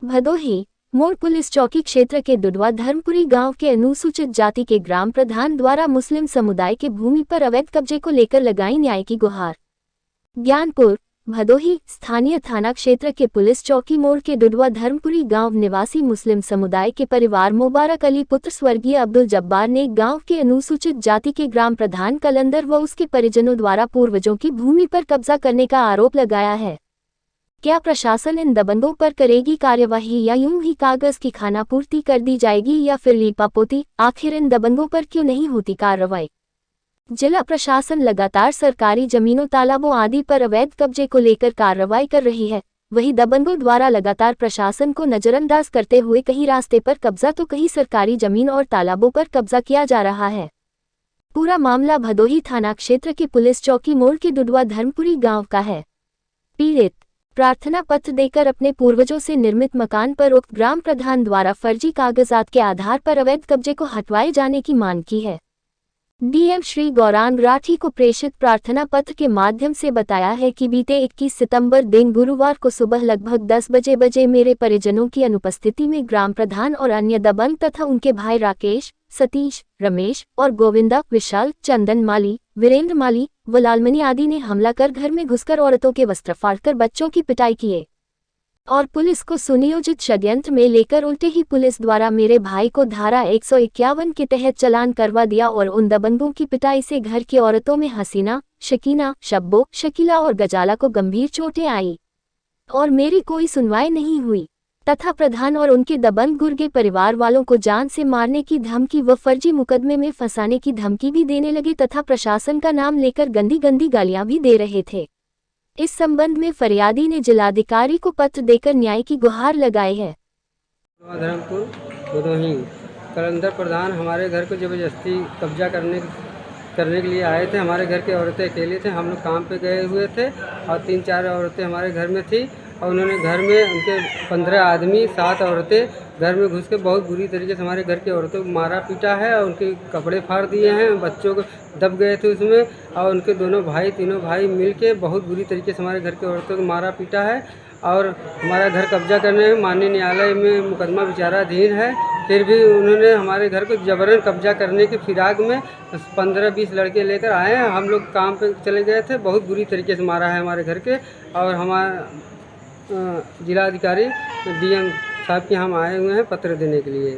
भदोही मोड़ पुलिस चौकी क्षेत्र के दुडवा धर्मपुरी गांव के अनुसूचित जाति के ग्राम प्रधान द्वारा मुस्लिम समुदाय के भूमि पर अवैध कब्जे को लेकर लगाई न्याय की गुहार। ज्ञानपुर भदोही स्थानीय थाना क्षेत्र के पुलिस चौकी मोड़ के दुडवा धर्मपुरी गांव निवासी मुस्लिम समुदाय के परिवार मुबारक अली पुत्र स्वर्गीय अब्दुल जब्बार ने गांव के अनुसूचित जाति के ग्राम प्रधान कलंदर व उसके परिजनों द्वारा पूर्वजों की भूमि पर कब्जा करने का आरोप लगाया है। क्या प्रशासन इन दबंगों पर करेगी कार्यवाही या यूं ही कागज की खानापूर्ति कर दी जाएगी या फिर लीपापोती? आखिर इन दबंगों पर क्यों नहीं होती कार्रवाई? जिला प्रशासन लगातार सरकारी जमीनों तालाबों आदि पर अवैध कब्जे को लेकर कार्रवाई कर रही है, वहीं दबंगों द्वारा लगातार प्रशासन को नजरअंदाज करते हुए कहीं रास्ते पर कब्जा तो कहीं सरकारी जमीन और तालाबों पर कब्जा किया जा रहा है। पूरा मामला भदोही थाना क्षेत्र के पुलिस चौकी मोड़ के दुडवा धर्मपुरी गांव का है। पीड़ित प्रार्थना पत्र देकर अपने पूर्वजों से निर्मित मकान पर उक्त ग्राम प्रधान द्वारा फर्जी कागजात के आधार पर अवैध कब्जे को हटवाए जाने की मांग की है। डीएम श्री गौरांग राठी को प्रेषित प्रार्थना पत्र के माध्यम से बताया है कि बीते 21 सितंबर दिन गुरुवार को सुबह लगभग 10 बजे मेरे परिजनों की अनुपस्थिति में ग्राम प्रधान और अन्य दबंग तथा उनके भाई राकेश, सतीश, रमेश और गोविंदा, विशाल, चंदन माली, वीरेंद्र माली व लालमणि आदि ने हमला कर घर में घुसकर औरतों के वस्त्र फाड़कर बच्चों की पिटाई किए और पुलिस को सुनियोजित षड्यंत्र में लेकर उल्टे ही पुलिस द्वारा मेरे भाई को धारा 151 के तहत चालान करवा दिया और उन दबंगों की पिटाई से घर की औरतों में हसीना, शकीना, शब्बो, शकीला और गजाला को गंभीर चोटें आई और मेरी कोई सुनवाई नहीं हुई तथा प्रधान और उनके दबंग गुर्गे परिवार वालों को जान से मारने की धमकी व फर्जी मुकदमे में फंसाने की धमकी भी देने लगे तथा प्रशासन का नाम लेकर गंदी गंदी गालियां भी दे रहे थे। इस संबंध में फरियादी ने जिलाधिकारी को पत्र देकर न्याय की गुहार लगाई है। धर्मपुर भदोही कलंदर प्रधान हमारे घर को जबरदस्ती कब्जा करने के लिए आए थे। हमारे घर के औरतें अकेले थे, हम लोग काम पे गए हुए थे और 3-4 औरतें हमारे घर में थी और उन्होंने घर में उनके 15 आदमी 7 औरतें घर में घुस के बहुत बुरी तरीके से हमारे घर की औरतों को मारा पीटा है और उनके कपड़े फाड़ दिए हैं, बच्चों को दब गए थे उसमें और उनके तीनों भाई मिल के बहुत बुरी तरीके से हमारे घर की औरतों को मारा पीटा है और हमारा घर कब्जा करने में माननीय न्यायालय में मुकदमा विचाराधीन है। फिर भी उन्होंने हमारे घर को जबरन कब्जा करने के फिराक में 15-20 लड़के लेकर आए हैं। हम लोग काम पे चले गए थे, बहुत बुरी तरीके से मारा है हमारे घर के और हमारा जिलाधिकारी डीएम साहब के हम आए हुए हैं पत्र देने के लिए।